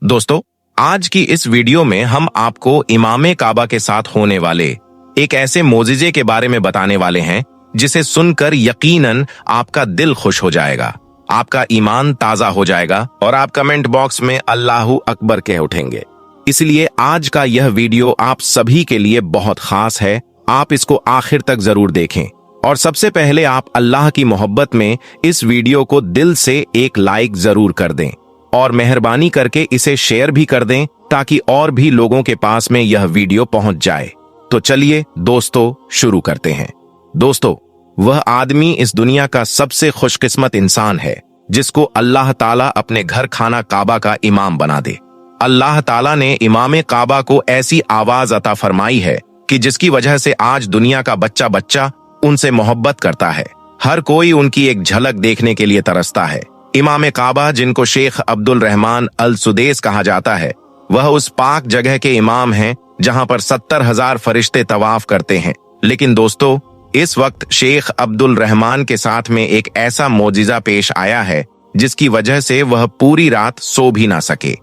दोस्तों, आज की इस वीडियो में हम आपको इमाम काबा के साथ होने वाले एक ऐसे मोजिजे के बारे में बताने वाले हैं जिसे सुनकर यकीनन आपका दिल खुश हो जाएगा, आपका ईमान ताजा हो जाएगा और आप कमेंट बॉक्स में अल्लाहू अकबर कह उठेंगे। इसलिए आज का यह वीडियो आप सभी के लिए बहुत खास है। आप इसको आखिर तक जरूर देखें और सबसे पहले आप अल्लाह की मोहब्बत में इस वीडियो को दिल से एक लाइक जरूर कर दें और मेहरबानी करके इसे शेयर भी कर दें ताकि और भी लोगों के पास में यह वीडियो पहुंच जाए। तो चलिए दोस्तों शुरू करते हैं। दोस्तों, वह आदमी इस दुनिया का सबसे खुशकिस्मत इंसान है जिसको अल्लाह ताला अपने घर खाना काबा का इमाम बना दे। अल्लाह ताला ने इमाम काबा को ऐसी आवाज अता फरमाई है कि जिसकी वजह से आज दुनिया का बच्चा बच्चा उनसे मोहब्बत करता है। हर कोई उनकी एक झलक देखने के लिए तरसता है। इमाम काबा, जिनको शेख अब्दुल रहमान अल सुदेस कहा जाता है, वह उस पाक जगह के इमाम हैं जहां पर 70,000 फरिश्ते तवाफ करते हैं। लेकिन दोस्तों, इस वक्त शेख अब्दुल रहमान के साथ में एक ऐसा मोजिजा पेश आया है जिसकी वजह से वह पूरी रात सो भी ना सके।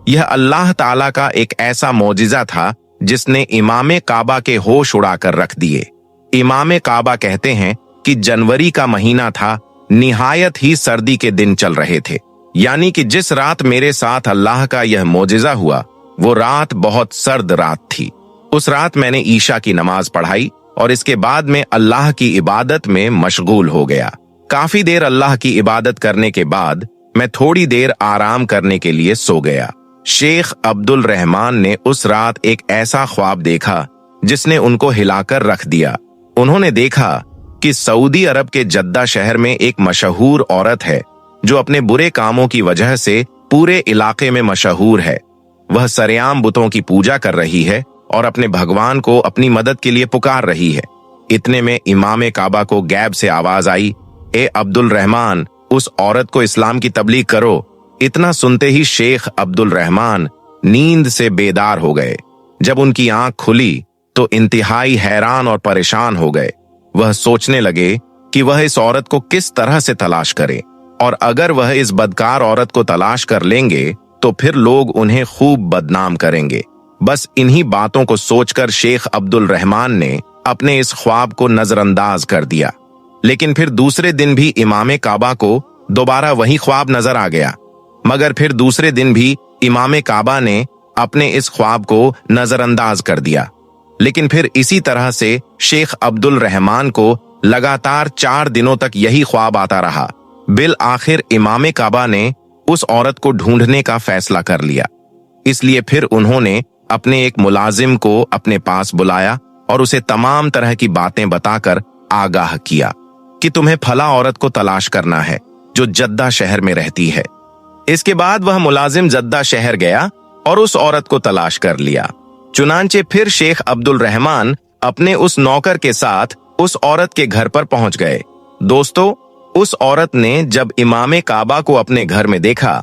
यह अल्लाह ताला का एक ऐसा मोजिजा था जिसने इमाम काबा के होश उड़ाकर रख दिए। इमाम काबा कहते हैं कि जनवरी का महीना था, निहायत ही सर्दी के दिन चल रहे थे। यानी कि जिस रात मेरे साथ अल्लाह का यह मोजिजा हुआ वो रात बहुत सर्द रात थी। उस रात मैंने ईशा की नमाज पढ़ाई और इसके बाद में अल्लाह की इबादत में मशगूल हो गया। काफी देर अल्लाह की इबादत करने के बाद मैं थोड़ी देर आराम करने के लिए सो गया। शेख अब्दुल रहमान ने उस रात एक ऐसा ख्वाब देखा जिसने उनको हिलाकर रख दिया। उन्होंने देखा कि सऊदी अरब के जद्दा शहर में एक मशहूर औरत है जो अपने बुरे कामों की वजह से पूरे इलाके में मशहूर है। वह सरेआम बुतों की पूजा कर रही है और अपने भगवान को अपनी मदद के लिए पुकार रही है। इतने में इमाम काबा को गैब से आवाज आई, ए अब्दुल रहमान, उस औरत को इस्लाम की तबलीग करो। इतना सुनते ही शेख अब्दुल रहमान नींद से बेदार हो गए। जब उनकी आंख खुली तो इंतहाई हैरान और परेशान हो गए। वह सोचने लगे कि वह इस औरत को किस तरह से तलाश करें और अगर वह इस बदकार औरत को तलाश कर लेंगे तो फिर लोग उन्हें खूब बदनाम करेंगे। बस इन्हीं बातों को सोचकर शेख अब्दुल रहमान ने अपने इस ख्वाब को नजरअंदाज कर दिया। लेकिन फिर दूसरे दिन भी इमाम काबा को दोबारा वही ख्वाब नजर आ गया। मगर फिर दूसरे दिन भी इमाम काबा ने अपने इस ख्वाब को नजरअंदाज कर दिया। लेकिन फिर इसी तरह से शेख अब्दुल रहमान को लगातार 4 दिनों तक यही ख्वाब आता रहा। बिल आखिर इमाम काबा ने उस औरत को ढूंढने का फैसला कर लिया। इसलिए फिर उन्होंने अपने एक मुलाजिम को अपने पास बुलाया और उसे तमाम तरह की बातें बताकर आगाह किया कि तुम्हें फला औरत को तलाश करना है जो जद्दा शहर में रहती है। इसके बाद वह मुलाजिम जद्दा शहर गया और उस औरत को तलाश कर लिया। चुनांचे फिर शेख अब्दुल रहमान अपने उस नौकर के साथ उस औरत के घर पर पहुंच गए। दोस्तों, उस औरत ने जब इमाम काबा को अपने घर में देखा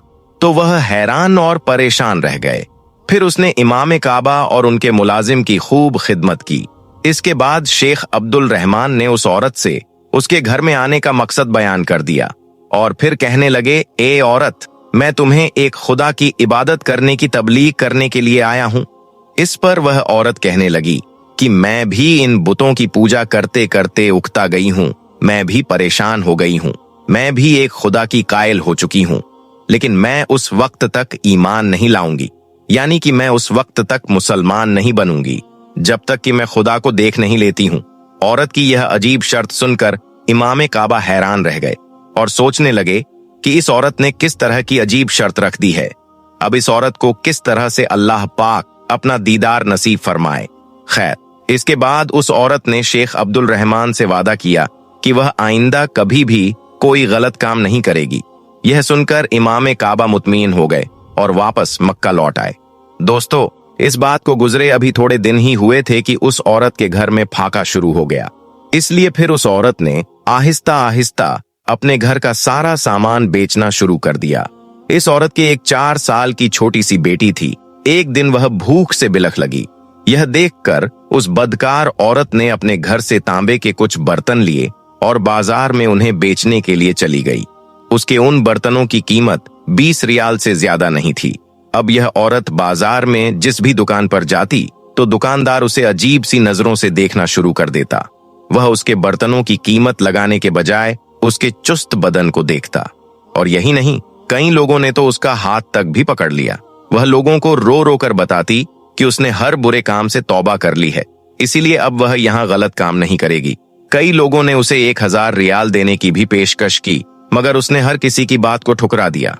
तो वह हैरान और परेशान रह गए। फिर उसने इमाम काबा और उनके मुलाजिम की खूब खिदमत की। इसके बाद शेख अब्दुल रहमान ने उस औरत से उसके घर में आने का मकसद बयान कर दिया और फिर कहने लगे, ए औरत, मैं तुम्हें एक खुदा की इबादत करने की तबलीग करने के लिए आया हूं। इस पर वह औरत कहने लगी कि मैं भी इन बुतों की पूजा करते करते उकता गई हूं, मैं भी परेशान हो गई हूं, मैं भी एक खुदा की कायल हो चुकी हूं, लेकिन मैं उस वक्त तक ईमान नहीं लाऊंगी, यानी कि मैं उस वक्त तक मुसलमान नहीं बनूंगी जब तक कि मैं खुदा को देख नहीं लेती हूं। औरत की यह अजीब शर्त सुनकर इमाम काबा हैरान रह गए और सोचने लगे कि इस औरत ने किस तरह की अजीब शर्त रख दी है। अब इस औरत को किस तरह से अल्लाह पाक अपना दीदार नसीब फरमाए। खैर, इसके बाद उस औरत ने शेख अब्दुल रहमान से वादा किया कि वह आइंदा कभी भी कोई गलत काम नहीं करेगी। यह सुनकर इमाम काबा मुतमीन हो गए और वापस मक्का लौट आए। दोस्तों, इस बात को गुजरे अभी थोड़े दिन ही हुए थे कि उस औरत के घर में फाका शुरू हो गया। इसलिए फिर उस औरत ने आहिस्ता आहिस्ता अपने घर का सारा सामान बेचना शुरू कर दिया। इस औरत की एक 4 साल की छोटी सी बेटी थी। एक दिन वह भूख से बिलख लगी। यह देखकर उस बदकार औरत ने अपने घर से तांबे के कुछ बर्तन लिए और बाजार में उन्हें बेचने के लिए चली गई। उसके उन बर्तनों की कीमत 20 रियाल से ज्यादा नहीं थी। अब यह औरत बाजार में जिस भी दुकान पर जाती तो दुकानदार उसे अजीब सी नजरों से देखना शुरू कर देता। वह उसके बर्तनों की कीमत लगाने के बजाय उसके चुस्त बदन को देखता। और यही नहीं, कई लोगों ने तो उसका हाथ तक भी पकड़ लिया। वह लोगों को रो रो कर बताती कि उसने हर बुरे काम से तौबा कर ली है, इसीलिए अब वह यहाँ गलत काम नहीं करेगी। कई लोगों ने उसे 1000 रियाल देने की भी पेशकश की, मगर उसने हर किसी की बात को ठुकरा दिया।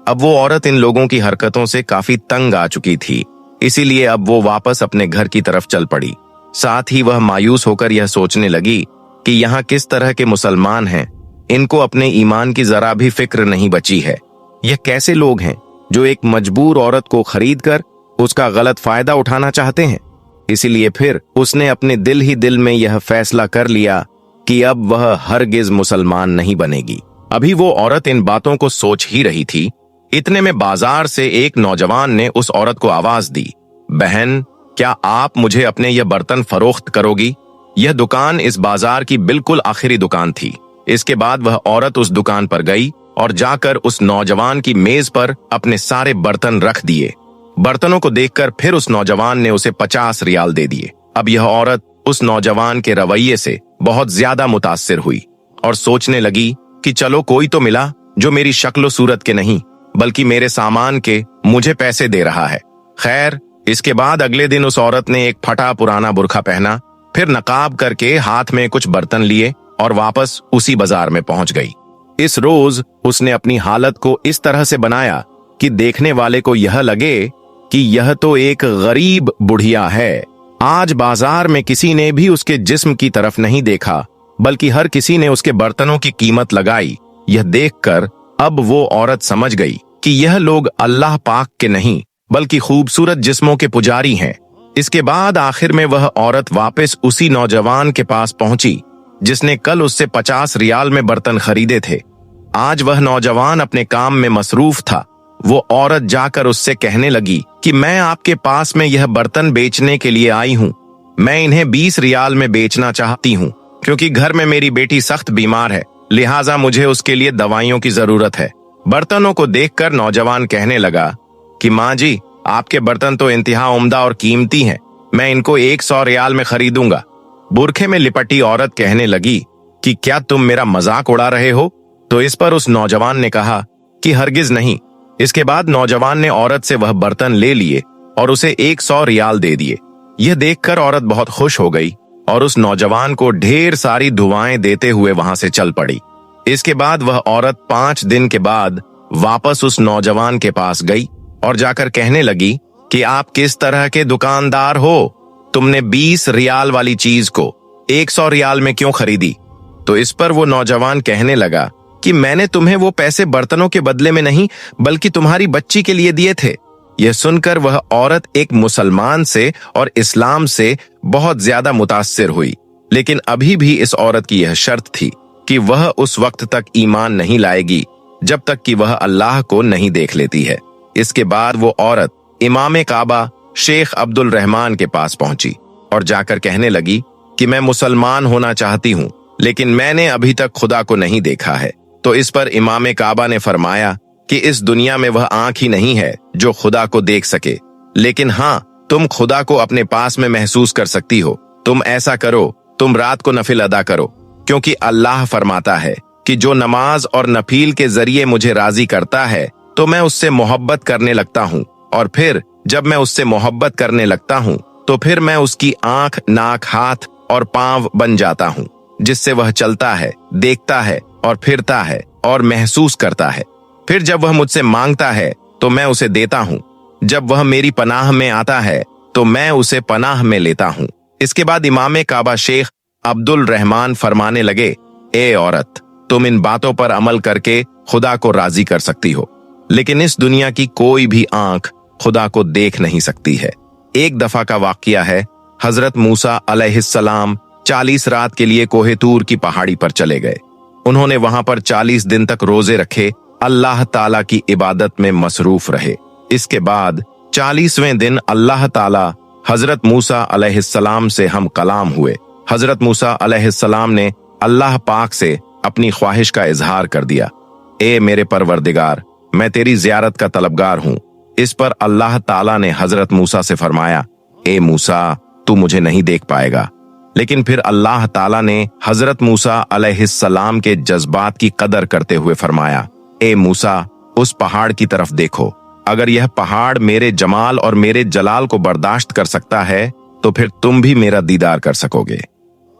अब वो औरत इन लोगों की हरकतों से काफी तंग आ चुकी थी, इसीलिए अब वो वापस अपने घर की तरफ चल पड़ी। साथ ही वह मायूस होकर यह सोचने लगी कि यहाँ किस तरह के मुसलमान हैं, इनको अपने ईमान की जरा भी फिक्र नहीं बची है। यह कैसे लोग हैं जो एक मजबूर औरत को खरीद कर उसका गलत फायदा उठाना चाहते हैं। इसीलिए फिर उसने अपने दिल ही दिल में यह फैसला कर लिया कि अब वह हरगिज मुसलमान नहीं बनेगी। अभी वो औरत इन बातों को सोच ही रही थी, इतने में बाजार से एक नौजवान ने उस औरत को आवाज दी, बहन, क्या आप मुझे अपने यह बर्तन फरोख्त करोगी? यह दुकान इस बाजार की बिल्कुल आखिरी दुकान थी। इसके बाद वह औरत उस दुकान पर गई और जाकर उस नौजवान की मेज पर अपने सारे बर्तन रख दिए। बर्तनों को देखकर फिर उस नौजवान ने उसे 50 रियाल दे दिए। अब यह औरत उस नौजवान के रवैये से बहुत ज्यादा मुतासिर हुई और सोचने लगी कि चलो कोई तो मिला जो मेरी शक्ल सूरत के नहीं बल्कि मेरे सामान के मुझे पैसे दे रहा है। खैर, इसके बाद अगले दिन उस औरत ने एक फटा पुराना बुर्खा पहना, फिर नकाब करके हाथ में कुछ बर्तन लिए और वापस उसी बाजार में पहुंच गई। इस रोज उसने अपनी हालत को इस तरह से बनाया कि देखने वाले को यह लगे कि यह तो एक गरीब बुढ़िया है। आज बाजार में किसी ने भी उसके जिस्म की तरफ नहीं देखा, बल्कि हर किसी ने उसके बर्तनों की कीमत लगाई। यह देखकर अब वो औरत समझ गई कि यह लोग अल्लाह पाक के नहीं बल्कि खूबसूरत जिस्मों के पुजारी हैं। इसके बाद आखिर में वह औरत वापस उसी नौजवान के पास पहुंची जिसने कल उससे 50 रियाल में बर्तन खरीदे थे। आज वह नौजवान अपने काम में मसरूफ था। वो औरत जाकर उससे कहने लगी कि मैं आपके पास में यह बर्तन बेचने के लिए आई हूँ। मैं इन्हें 20 रियाल में बेचना चाहती हूँ, क्योंकि घर में मेरी बेटी सख्त बीमार है, लिहाजा मुझे उसके लिए दवाइयों की जरूरत है। बर्तनों को देखकर नौजवान कहने लगा कि माँ जी, आपके बर्तन तो इंतहा उम्दा और कीमती हैं, मैं इनको 100 रियाल में खरीदूंगा। बुरखे में लिपटी औरत कहने लगी कि क्या तुम मेरा मजाक उड़ा रहे हो? तो इस पर उस नौजवान ने कहा कि हरगिज नहीं। इसके बाद नौजवान ने औरत से वह बर्तन ले लिए और उसे 100 रियाल दे दिए। यह देखकर औरत बहुत खुश हो गई और उस नौजवान को ढेर सारी दुआएं देते हुए वहां से चल पड़ी। इसके बाद वह औरत 5 दिन के बाद वापस उस नौजवान के पास गई और जाकर कहने लगी कि आप किस तरह के दुकानदार हो? तुमने 20 रियाल वाली चीज को 100 रियाल में क्यों खरीदी? तो इस पर वो नौजवान कहने लगा कि मैंने तुम्हें वो पैसे बर्तनों के बदले में नहीं बल्कि तुम्हारी बच्ची के लिए दिए थे। यह सुनकर वह औरत एक मुसलमान से और इस्लाम से बहुत ज्यादा मुतासिर हुई, लेकिन अभी भी इस औरत की यह शर्त थी कि वह उस वक्त तक ईमान नहीं लाएगी जब तक कि वह अल्लाह को नहीं देख लेती है। इसके बाद वो औरत इमाम काबा शेख अब्दुल रहमान के पास पहुंची और जाकर कहने लगी कि मैं मुसलमान होना चाहती हूँ, लेकिन मैंने अभी तक खुदा को नहीं देखा है। तो इस पर इमाम काबा ने फरमाया कि इस दुनिया में वह आंख ही नहीं है जो खुदा को देख सके, लेकिन हाँ, तुम खुदा को अपने पास में महसूस कर सकती हो। तुम ऐसा करो, तुम रात को नफिल अदा करो, क्योंकि अल्लाह फरमाता है कि जो नमाज और नफील के जरिए मुझे राजी करता है तो मैं उससे मोहब्बत करने लगता हूँ, और फिर जब मैं उससे मोहब्बत करने लगता हूँ तो फिर मैं उसकी आंख, नाक, हाथ और पांव बन जाता हूँ, जिससे वह चलता है, देखता है और फिरता है और महसूस करता है। फिर जब वह मुझसे मांगता है तो मैं उसे देता हूँ। जब वह मेरी पनाह में आता है तो मैं उसे पनाह में लेता हूँ। इसके बाद इमाम काबा शेख अब्दुल रहमान फरमाने लगे, ए औरत, तुम इन बातों पर अमल करके खुदा को राजी कर सकती हो, लेकिन इस दुनिया की कोई भी आंख खुदा को देख नहीं सकती है। एक दफा का वाकया है, हजरत मूसा अलैहिस्सलाम 40 रात के लिए कोहे तूर की पहाड़ी पर चले गए। उन्होंने वहां पर 40 दिन तक रोजे रखे, अल्लाह ताला की इबादत में मसरूफ रहे। इसके बाद 40वें दिन अल्लाह ताला हजरत मूसा अलैहिस्सलाम से हम कलाम हुए। हजरत मूसा अलैहिस्सलाम ने अल्लाह पाक से अपनी ख्वाहिश का इजहार कर दिया, ए मेरे परवरदिगार, मैं तेरी जियारत का तलबगार हूँ। इस पर अल्लाह ताला ने हजरत मूसा से फरमाया, ए मूसा, तू मुझे नहीं देख पाएगा। लेकिन फिर अल्लाह ताला ने हजरत मूसा अलैहिस्सलाम के जज्बात की कदर करते हुए फरमाया, ए मूसा, उस पहाड़ की तरफ देखो। अगर यह पहाड़ मेरे जमाल और मेरे जलाल को बर्दाश्त कर सकता है तो फिर तुम भी मेरा दीदार कर सकोगे।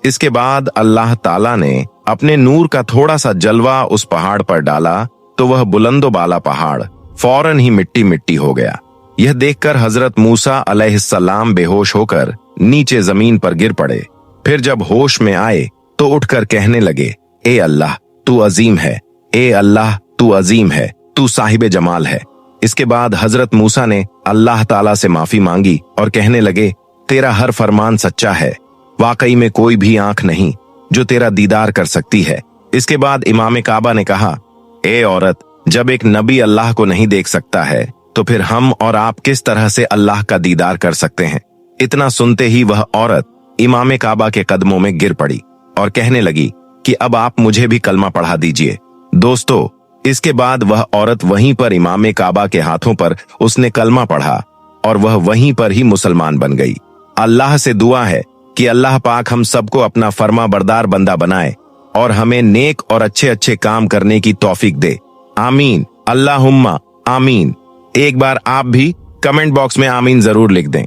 इसके बाद अल्लाह ताला ने अपने नूर का थोड़ा सा जलवा उस पहाड़ पर डाला तो वह बुलंदो बाला पहाड़ फौरन ही मिट्टी मिट्टी हो गया। यह देखकर हजरत मूसा अलैहिस्सलाम बेहोश होकर नीचे जमीन पर गिर पड़े। फिर जब होश में आए तो उठकर कहने लगे, ए अल्लाह, तू अजीम है, ए अल्लाह, तू अजीम है, तू साहिबे जमाल है। इसके बाद हजरत मूसा ने अल्लाह ताला से माफी मांगी और कहने लगे, तेरा हर फरमान सच्चा है, वाकई में कोई भी आंख नहीं जो तेरा दीदार कर सकती है। इसके बाद इमाम काबा ने कहा, ए औरत, जब एक नबी अल्लाह को नहीं देख सकता है तो फिर हम और आप किस तरह से अल्लाह का दीदार कर सकते हैं। इतना सुनते ही वह औरत इमाम काबा के कदमों में गिर पड़ी और कहने लगी कि अब आप मुझे भी कलमा पढ़ा दीजिए। दोस्तों, इसके बाद वह औरत वहीं पर इमाम काबा के हाथों पर उसने कलमा पढ़ा और वह वहीं पर ही मुसलमान बन गई। अल्लाह से दुआ है कि अल्लाह पाक हम सबको अपना फर्मा बरदार बंदा बनाए और हमें नेक और अच्छे अच्छे काम करने की तौफीक दे। आमीन, अल्लाहुम्मा आमीन। एक बार आप भी कमेंट बॉक्स में आमीन जरूर लिख दें।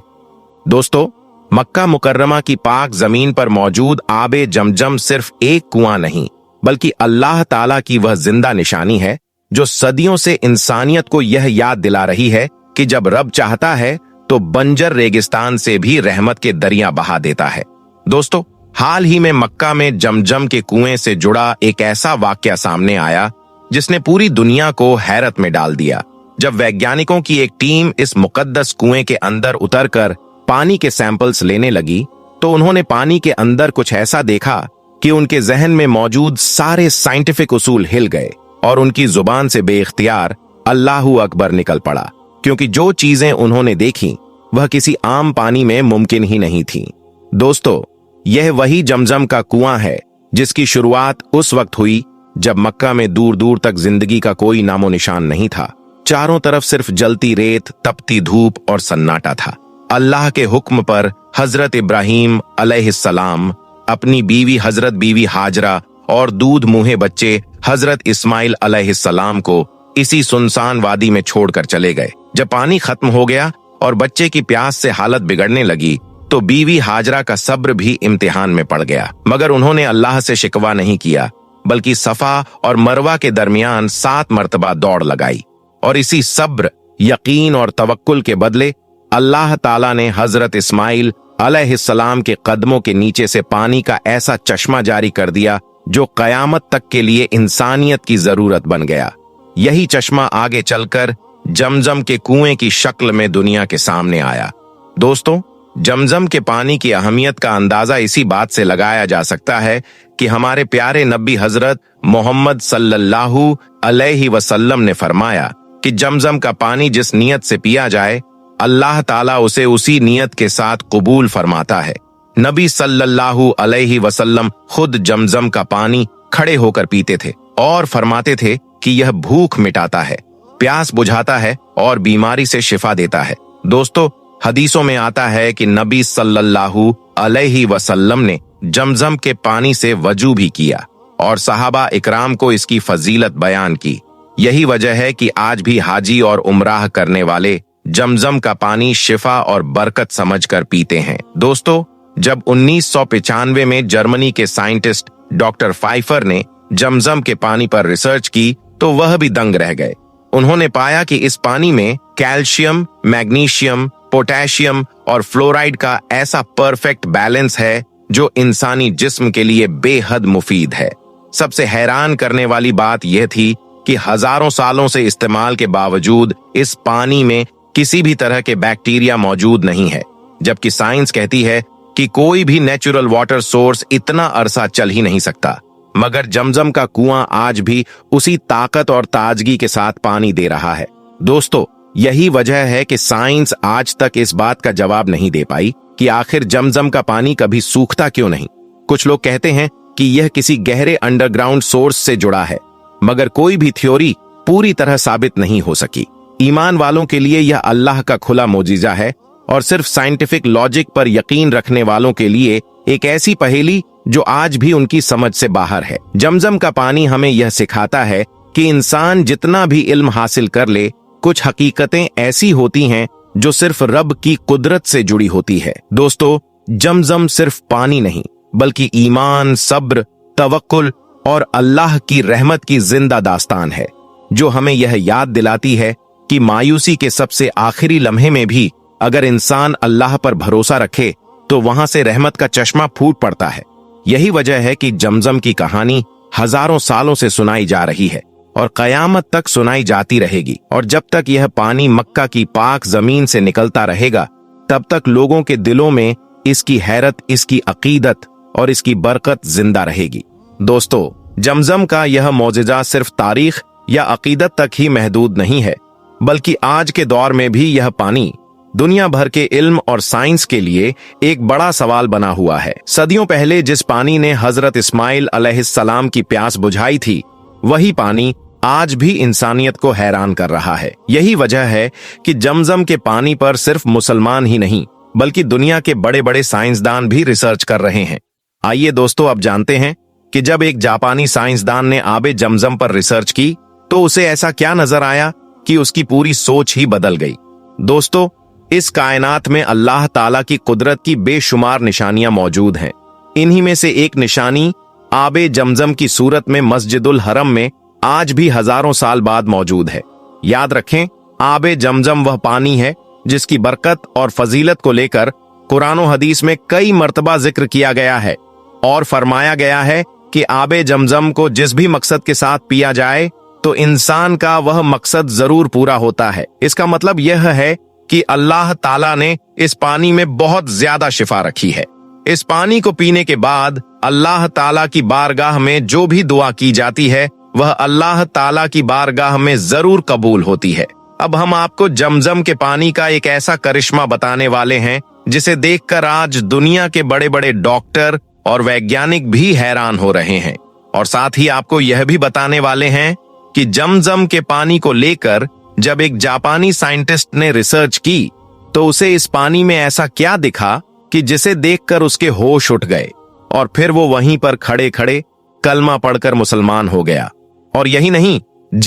दोस्तों, मक्का मुकर्रमा की पाक जमीन पर मौजूद आबे जमजम सिर्फ एक कुआं नहीं बल्कि अल्लाह ताला की वह जिंदा निशानी है जो सदियों से इंसानियत को यह याद दिला रही है कि जब रब चाहता है तो बंजर रेगिस्तान से भी रहमत के दरिया बहा देता है। दोस्तों, हाल ही में मक्का में जमजम के कुएं से जुड़ा एक ऐसा वाकया सामने आया जिसने पूरी दुनिया को हैरत में डाल दिया। जब वैज्ञानिकों की एक टीम इस मुकद्दस कुएं के अंदर उतरकर पानी के सैंपल्स लेने लगी तो उन्होंने पानी के अंदर कुछ ऐसा देखा कि उनके जहन में मौजूद सारे साइंटिफिक उसूल हिल गए और उनकी जुबान से बेइख्तियार अल्लाहू अकबर निकल पड़ा, क्योंकि जो चीजें उन्होंने देखी वह किसी आम पानी में मुमकिन ही नहीं थी। दोस्तों, यह वही जमजम का कुआं है जिसकी शुरुआत उस वक्त हुई जब मक्का में दूर दूर तक जिंदगी का कोई नामो निशान नहीं था। चारों तरफ सिर्फ जलती रेत, तपती धूप और सन्नाटा था। अल्लाह के हुक्म पर हजरत इब्राहीम अलैहिस्सलाम अपनी बीवी हजरत बीवी हाजरा और दूध मुँहे बच्चे हजरत इस्माइल अलैहिस्सलाम को इसी सुनसान वादी में छोड़कर चले गए। जब पानी खत्म हो गया और बच्चे की प्यास से हालत बिगड़ने लगी तो बीवी हाजरा का सब्र भी इम्तिहान में पड़ गया, मगर उन्होंने अल्लाह से शिकवा नहीं किया बल्कि सफा और मरवा के दरमियान 7 मरतबा दौड़ लगाई और इसी सब्र, यकीन और तवक्कुल के बदले अल्लाह ताला ने हजरत इस्माइल अलैहिस्सलाम के कदमों के नीचे से पानी का ऐसा चश्मा जारी कर दिया जो कयामत तक के लिए इंसानियत की जरूरत बन गया। यही चश्मा आगे चलकर जमजम के कुएं की शक्ल में दुनिया के सामने आया। दोस्तों, जमजम के पानी की अहमियत का अंदाजा इसी बात से लगाया जा सकता है कि हमारे प्यारे नबी हजरत मोहम्मद सल्लल्लाहु अलैहि वसल्लम ने फरमाया कि जमजम का पानी जिस नियत से पिया जाए अल्लाह ताला उसे उसी नियत के साथ कबूल फरमाता है। नबी सल्लल्लाहु अलैहि वसल्लम खुद जमजम का पानी खड़े होकर पीते थे और फरमाते थे कि यह भूख मिटाता है, प्यास बुझाता है और बीमारी से शिफा देता है। दोस्तों, हदीसों में आता है कि नबी सल्लल्लाहु अलैहि वसल्लम ने जमजम के पानी से वजू भी किया और सहाबा इकराम को इसकी फजीलत बयान की। यही वजह है कि आज भी हाजी और उमराह करने वाले जमजम का पानी शिफा और बरकत समझकर पीते हैं। दोस्तों, जब 1995 में जर्मनी के साइंटिस्ट डॉक्टर फाइफर ने जमजम के पानी पर रिसर्च की तो वह भी दंग रह गए। उन्होंने पाया कि इस पानी में कैल्शियम, मैग्नीशियम, पोटेशियम और फ्लोराइड का ऐसा परफेक्ट बैलेंस है जो इंसानी जिस्म के लिए बेहद मुफीद है। सबसे हैरान करने वाली बात यह थी कि हजारों सालों से इस्तेमाल के बावजूद इस पानी में किसी भी तरह के बैक्टीरिया मौजूद नहीं है, जबकि साइंस कहती है कि कोई भी नेचुरल वाटर सोर्स इतना अरसा चल ही नहीं सकता, मगर जमजम का कुआं आज भी उसी ताकत और ताजगी के साथ पानी दे रहा है। दोस्तों, यही वजह है कि साइंस आज तक इस बात का जवाब नहीं दे पाई कि आखिर जमजम का पानी कभी सूखता क्यों नहीं। कुछ लोग कहते हैं कि यह किसी गहरे अंडरग्राउंड सोर्स से जुड़ा है, मगर कोई भी थ्योरी पूरी तरह साबित नहीं हो सकी। ईमान वालों के लिए यह अल्लाह का खुला मोजिजा है और सिर्फ साइंटिफिक लॉजिक पर यकीन रखने वालों के लिए एक ऐसी पहेली जो आज भी उनकी समझ से बाहर है। जमजम का पानी हमें यह सिखाता है कि इंसान जितना भी इल्म हासिल कर ले, कुछ हकीकतें ऐसी होती हैं जो सिर्फ रब की कुदरत से जुड़ी होती है। दोस्तों, जमजम सिर्फ पानी नहीं बल्कि ईमान, सब्र, तवक्कुल और अल्लाह की रहमत की जिंदा दास्तान है, जो हमें यह याद दिलाती है कि मायूसी के सबसे आखिरी लम्हे में भी अगर इंसान अल्लाह पर भरोसा रखे तो वहां से रहमत का चश्मा फूट पड़ता है। यही वजह है कि जमजम की कहानी हजारों सालों से सुनाई जा रही है और कयामत तक सुनाई जाती रहेगी। और जब तक यह पानी मक्का की पाक जमीन से निकलता रहेगा, तब तक लोगों के दिलों में इसकी हैरत, इसकी अकीदत और इसकी बरकत जिंदा रहेगी। दोस्तों, जमजम का यह मौजिजा सिर्फ तारीख या अकीदत तक ही महदूद नहीं है, बल्कि आज के दौर में भी यह पानी दुनिया भर के इल्म और साइंस के लिए एक बड़ा सवाल बना हुआ है। सदियों पहले जिस पानी ने हजरत इस्माइल अलैहिस्सलाम की प्यास बुझाई थी, वही पानी आज भी इंसानियत को हैरान कर रहा है। यही वजह है कि जमजम के पानी पर सिर्फ मुसलमान ही नहीं बल्कि दुनिया के बड़े बड़े साइंसदान भी रिसर्च कर रहे हैं। आइए दोस्तों, अब जानते हैं कि जब एक जापानी साइंसदान ने आबे जमजम पर रिसर्च की तो उसे ऐसा क्या नजर आया कि उसकी पूरी सोच ही बदल गई। दोस्तों, इस कायनात में अल्लाह ताला की कुदरत की बेशुमार निशानियां मौजूद हैं। इन्हीं में से एक निशानी आबे जमजम की सूरत में मस्जिदुल हरम में आज भी हजारों साल बाद मौजूद है। याद रखें, आबे जमजम वह पानी है जिसकी बरकत और फजीलत को लेकर कुरान और हदीस में कई मर्तबा जिक्र किया गया है और फरमाया गया है कि आबे जमजम को जिस भी मकसद के साथ पिया जाए तो इंसान का वह मकसद जरूर पूरा होता है। इसका मतलब यह है कि अल्लाह ताला ने इस पानी में बहुत ज्यादा शिफा रखी है। इस पानी को पीने के बाद अल्लाह ताला की बारगाह में जो भी दुआ की जाती है वह अल्लाह ताला की बारगाह में जरूर कबूल होती है। अब हम आपको जमजम के पानी का एक ऐसा करिश्मा बताने वाले हैं जिसे देखकर आज दुनिया के बड़े बड़े डॉक्टर और वैज्ञानिक भी हैरान हो रहे हैं। और साथ ही आपको यह भी बताने वाले हैं कि जमजम के पानी को लेकर जब एक जापानी साइंटिस्ट ने रिसर्च की तो उसे इस पानी में ऐसा क्या दिखा कि जिसे देखकर उसके होश उठ गए और फिर वो वहीं पर खड़े खड़े कलमा पढ़कर मुसलमान हो गया। और यही नहीं,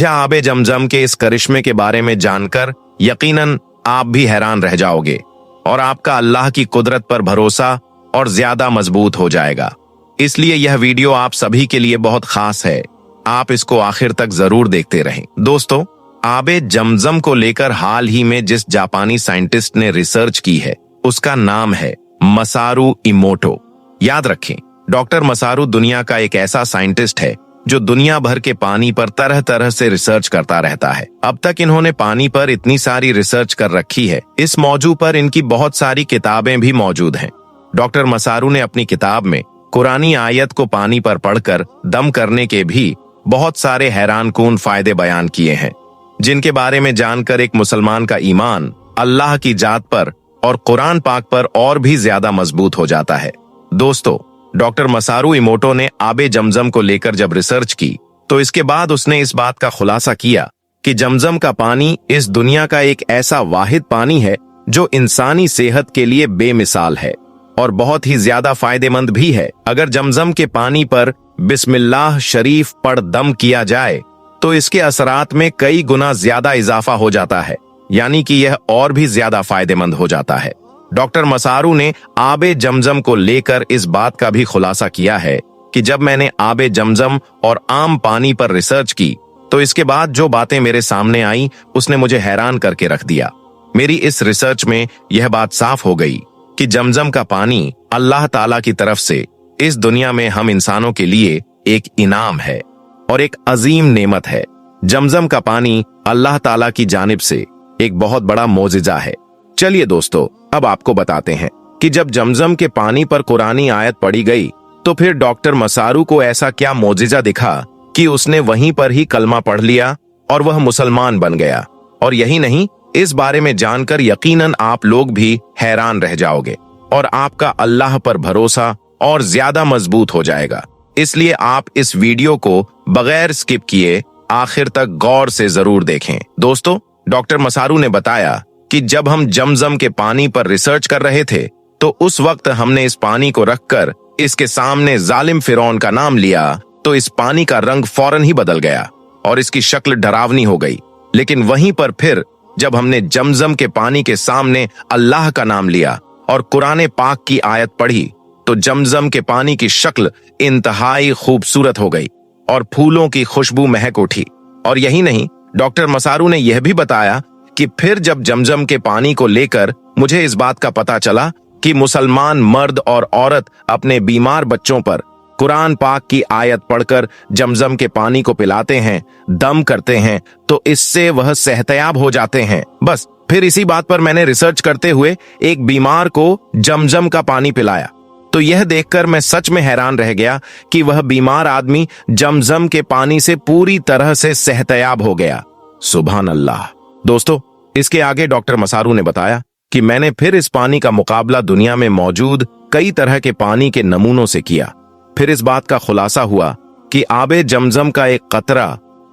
आबे जमजम के इस करिश्मे के बारे में जानकर यकीनन आप भी हैरान रह जाओगे और आपका अल्लाह की कुदरत पर भरोसा और ज्यादा मजबूत हो जाएगा। इसलिए यह वीडियो आप सभी के लिए बहुत खास है, आप इसको आखिर तक जरूर देखते रहें। दोस्तों, आबे जमजम को लेकर हाल ही में जिस जापानी साइंटिस्ट ने रिसर्च की है उसका नाम है मसारू इमोटो। याद रखें, डॉक्टर मसारू दुनिया का एक ऐसा साइंटिस्ट है जो दुनिया भर के पानी पर तरह तरह से रिसर्च करता रहता है। अब तक इन्होंने पानी पर इतनी सारी रिसर्च कर रखी है, इस मौजू पर इनकी बहुत सारी किताबें भी मौजूद हैं। डॉक्टर मसारू ने अपनी किताब में कुरानी आयत को पानी पर पढ़कर दम करने के भी बहुत सारे हैरानकुन फायदे बयान किए हैं, जिनके बारे में जानकर एक मुसलमान का ईमान अल्लाह की जात पर और कुरान पाक पर और भी ज्यादा मजबूत हो जाता है। दोस्तों, डॉक्टर मसारू इमोटो ने आबे जमजम को लेकर जब रिसर्च की तो इसके बाद उसने इस बात का खुलासा किया कि जमजम का पानी इस दुनिया का एक ऐसा वाहिद पानी है जो इंसानी सेहत के लिए बेमिसाल है और बहुत ही ज्यादा फायदेमंद भी है। अगर जमजम के पानी पर बिस्मिल्लाह शरीफ पढ़ दम किया जाए तो इसके असरात में कई गुना ज्यादा इजाफा हो जाता है, यानी कि यह और भी ज्यादा फायदेमंद हो जाता है। डॉक्टर मसारू ने आबे जमजम को लेकर इस बात का भी खुलासा किया है कि जब मैंने आबे जमजम और आम पानी पर रिसर्च की तो इसके बाद जो बातें मेरे सामने आई उसने मुझे हैरान करके रख दिया। मेरी इस रिसर्च में यह बात साफ हो गई कि जमजम का पानी अल्लाह ताला की तरफ से इस दुनिया में हम इंसानों के लिए एक इनाम है और एक अजीम नेमत है। जमजम का पानी अल्लाह ताला की जानिब से एक बहुत बड़ा मोजिजा है। चलिए दोस्तों, अब आपको बताते हैं कि जब जमजम के पानी पर कुरानी आयत पढ़ी गई तो फिर डॉक्टर मसारू को ऐसा क्या मोजिजा दिखा कि उसने वहीं पर ही कलमा पढ़ लिया और वह मुसलमान बन गया। और यही नहीं, इस बारे में जानकर यकीनन आप लोग भी हैरान रह जाओगे और आपका अल्लाह पर भरोसा और ज्यादा मजबूत हो जाएगा। इसलिए आप इस वीडियो को बगैर स्किप किए आखिर तक गौर से जरूर देखें। दोस्तों, डॉक्टर मसारू ने बताया कि जब हम जमजम के पानी पर रिसर्च कर रहे थे तो उस वक्त हमने इस पानी को रखकर इसके सामने जालिम फिरौन का नाम लिया तो इस पानी का रंग फौरन ही बदल गया और इसकी शक्ल डरावनी हो गई। लेकिन वहीं पर फिर जब हमने जमजम के पानी के सामने अल्लाह का नाम लिया और कुरान पाक की आयत पढ़ी तो जमजम के पानी की शक्ल इंतहाई खूबसूरत हो गई और फूलों की खुशबू महक उठी। और यही नहीं, डॉक्टर मसारू ने यह भी बताया कि फिर जब जमजम के पानी को लेकर मुझे इस बात का पता चला कि मुसलमान मर्द और औरत अपने बीमार बच्चों पर कुरान पाक की आयत पढ़कर जमजम के पानी को पिलाते हैं, दम करते हैं, तो इससे वह सेहतयाब हो जाते हैं। बस फिर इसी बात पर मैंने रिसर्च करते हुए एक बीमार को जमजम का पानी पिलाया तो यह देखकर मैं सच में हैरान रह गया कि वह बीमार आदमी जमजम के पानी से पूरी तरह से सेहतयाब हो गया। सुभान अल्लाह। दोस्तों, इसके आगे डॉक्टर मसारू ने बताया कि मैंने फिर इस पानी का मुकाबला दुनिया में मौजूद कई तरह के पानी के नमूनों से किया। फिर इस बात का खुलासा हुआ कि आबे जमजम का एक कतरा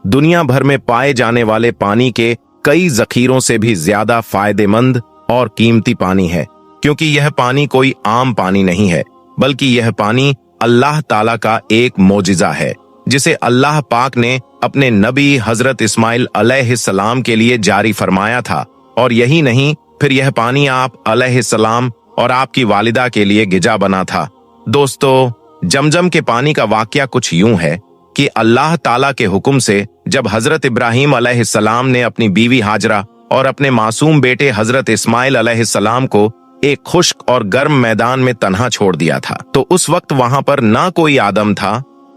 दुनिया भर में पाए जाने वाले पानी के कई जखीरों से भी ज्यादा फायदेमंद और कीमती पानी है, क्योंकि यह पानी कोई आम पानी नहीं है, बल्कि यह पानी अल्लाह ताला का एक मोजिजा है जिसे अल्लाह पाक ने अपने नबी हजरत इस्माइल अलैहिस्सलाम के लिए जारी फरमाया था। और यही नहीं, फिर यह पानी आप अलैहिस्सलाम और आपकी वालिदा के लिए गिजा बना था। दोस्तों, जमजम के पानी का वाकया कुछ यूं है कि अल्लाह ताला के हुक्म से जब हजरत इब्राहिम अलैहिस्सलाम ने अपनी बीवी हाजरा और अपने मासूम बेटे हजरत इस्माइल अलैहिस्सलाम को एक खुश्क और गर्म मैदान में तन्हा छोड़ दिया था तो उस वक्त वहां पर ना कोई आदम था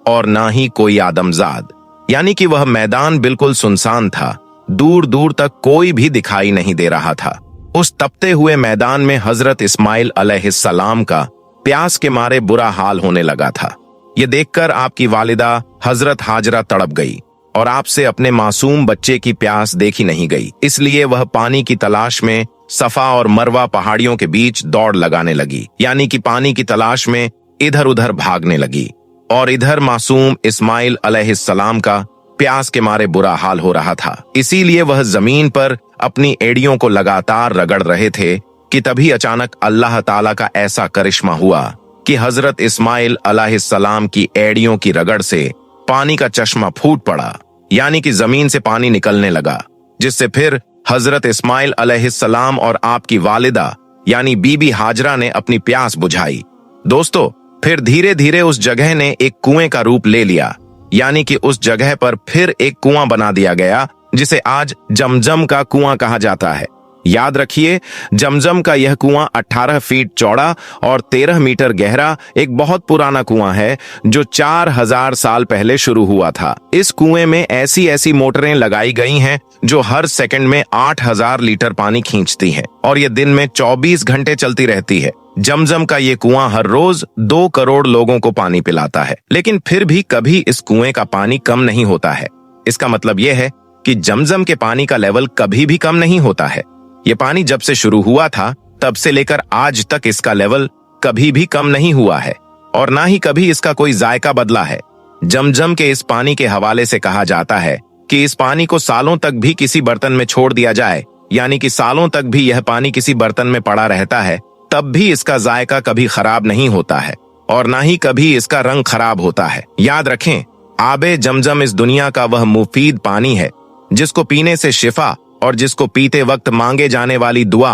और ना ही कोई आदमजाद, यानी कि वह मैदान बिल्कुल सुनसान था। दूर दूर तक कोई भी दिखाई नहीं दे रहा था। उस तपते हुए मैदान में हजरत इस्माइल अलैहिस्सलाम का प्यास के मारे बुरा हाल होने लगा था। ये देखकर आपकी वालिदा हजरत हाजरा तड़प गई और आपसे अपने मासूम बच्चे की प्यास देखी नहीं गई, इसलिए वह पानी की तलाश में सफा और मरवा पहाड़ियों के बीच दौड़ लगाने लगी, यानी कि पानी की तलाश में इधर उधर भागने लगी। और इधर मासूम इस्माइल अलैहिस्सलाम का प्यास के मारे बुरा हाल हो रहा था, इसीलिए वह जमीन पर अपनी एड़ियों को लगातार रगड़ रहे थे कि तभी अचानक अल्लाह ताला का ऐसा करिश्मा हुआ कि हजरत इस्माइल अलैहिस्सलाम की एड़ियों की रगड़ से पानी का चश्मा फूट पड़ा, यानी कि जमीन से पानी निकलने लगा, जिससे फिर हजरत इस्माइल अलैहिस्सलाम और आपकी वालिदा यानी बीबी हाजरा ने अपनी प्यास बुझाई। दोस्तों, फिर धीरे धीरे उस जगह ने एक कुएं का रूप ले लिया, यानी कि उस जगह पर फिर एक कुआं बना दिया गया जिसे आज जमजम का कुआं कहा जाता है। याद रखिए, जमजम का यह कुआं 18 फीट चौड़ा और 13 मीटर गहरा एक बहुत पुराना कुआं है जो 4000 साल पहले शुरू हुआ था। इस कुएं में ऐसी ऐसी मोटरें लगाई गई हैं जो हर सेकंड में 8000 लीटर पानी खींचती हैं और ये दिन में 24 घंटे चलती रहती है। जमजम का ये कुआं हर रोज 2 करोड़ लोगों को पानी पिलाता है, लेकिन फिर भी कभी इस कुएं का पानी कम नहीं होता है। इसका मतलब यह है कि जमजम के पानी का लेवल कभी भी कम नहीं होता है। ये पानी जब से शुरू हुआ था तब से लेकर आज तक इसका लेवल कभी भी कम नहीं हुआ है और ना ही कभी इसका कोई जायका बदला है। जमजम के इस पानी के हवाले से कहा जाता है कि इस पानी को सालों तक भी किसी बर्तन में छोड़ दिया जाए, यानी कि सालों तक भी यह पानी किसी बर्तन में पड़ा रहता है, तब भी इसका जायका कभी खराब नहीं होता है और ना ही कभी इसका रंग खराब होता है। याद रखें, आबे जमजम इस दुनिया का वह मुफीद पानी है जिसको पीने से शिफा और जिसको पीते वक्त मांगे जाने वाली दुआ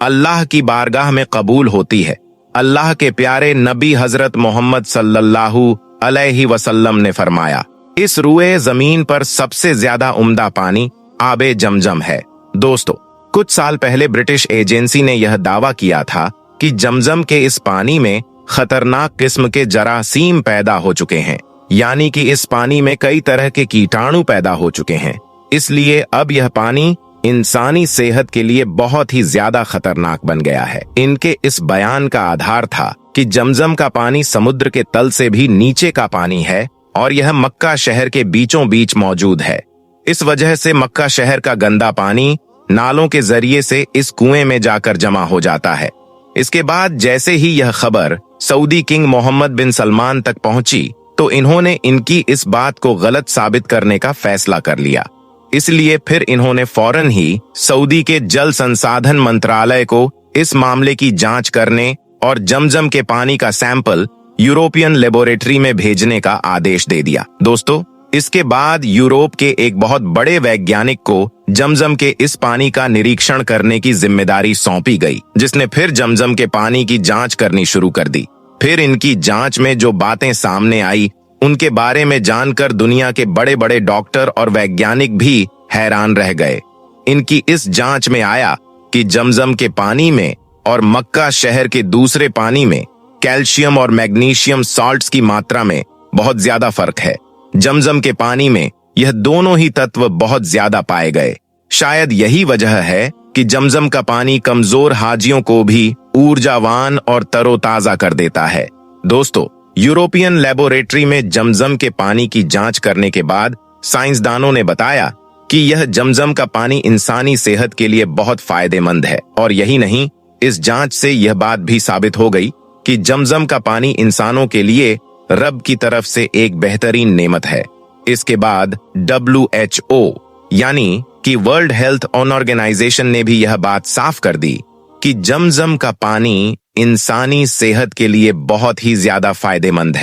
अल्लाह की बारगाह में कबूल होती है। अल्लाह के प्यारे नबी हजरत मोहम्मद सल्लल्लाहु अलैहि वसल्लम ने फरमाया, इस रुए जमीन पर सबसे ज्यादा उम्दा पानी आबे जमजम है। दोस्तों, कुछ साल पहले ब्रिटिश एजेंसी ने यह दावा किया था कि जमजम के इस पानी में खतरनाक किस्म के जरासीम पैदा हो चुके हैं, यानी कि इस पानी में कई तरह के कीटाणु पैदा हो चुके हैं, इसलिए अब यह पानी इंसानी सेहत के लिए बहुत ही ज्यादा खतरनाक बन गया है। इनके इस बयान का आधार था कि जमजम का पानी समुद्र के तल से भी नीचे का पानी है और यह मक्का शहर के बीचों बीच मौजूद है। इस वजह से मक्का शहर का गंदा पानी नालों के जरिए से इस कुएं में जाकर जमा हो जाता है। इसके बाद जैसे ही यह खबर सऊदी किंग मोहम्मद बिन सलमान तक पहुंची तो इन्होंने इनकी इस बात को गलत साबित करने का फैसला कर लिया। इसलिए फिर इन्होंने फौरन ही सऊदी के जल संसाधन मंत्रालय को इस मामले की जांच करने और जमजम के पानी का सैंपल यूरोपियन लेबोरेटरी में भेजने का आदेश दे दिया। दोस्तों, इसके बाद यूरोप के एक बहुत बड़े वैज्ञानिक को जमजम के इस पानी का निरीक्षण करने की जिम्मेदारी सौंपी गई, जिसने फिर जमजम के पानी की जांच करनी शुरू कर दी। फिर इनकी जांच में जो बातें सामने आई उनके बारे में जानकर दुनिया के बड़े बड़े डॉक्टर और वैज्ञानिक भी हैरान रह गए। इनकी इस जांच में आया कि जमजम के पानी में और मक्का शहर के दूसरे पानी में कैल्शियम और मैग्नीशियम साल्ट्स की मात्रा में बहुत ज्यादा फर्क है। जमजम के पानी में यह दोनों ही तत्व बहुत ज्यादा पाए गए। शायद यही वजह है कि जमजम का पानी कमजोर हाजियों को भी ऊर्जावान और तरोताजा कर देता है। दोस्तों, यूरोपियन लेबोरेटरी में जमजम के पानी की जांच करने के बाद साइंसदानों ने बताया कि यह जमजम का पानी इंसानी सेहत के लिए बहुत फायदेमंद है। और यही नहीं, इस जांच से यह बात भी साबित हो गई कि जमजम का पानी इंसानों के लिए रब की तरफ से एक बेहतरीन नेमत है। इसके बाद WHO यानी कि वर्ल्ड हेल्थ ऑर्गेनाइजेशन ने भी यह बात साफ कर दी कि जमजम का पानी इंसानी सेहत के लिए बहुत ही ज्यादा फायदेमंद है।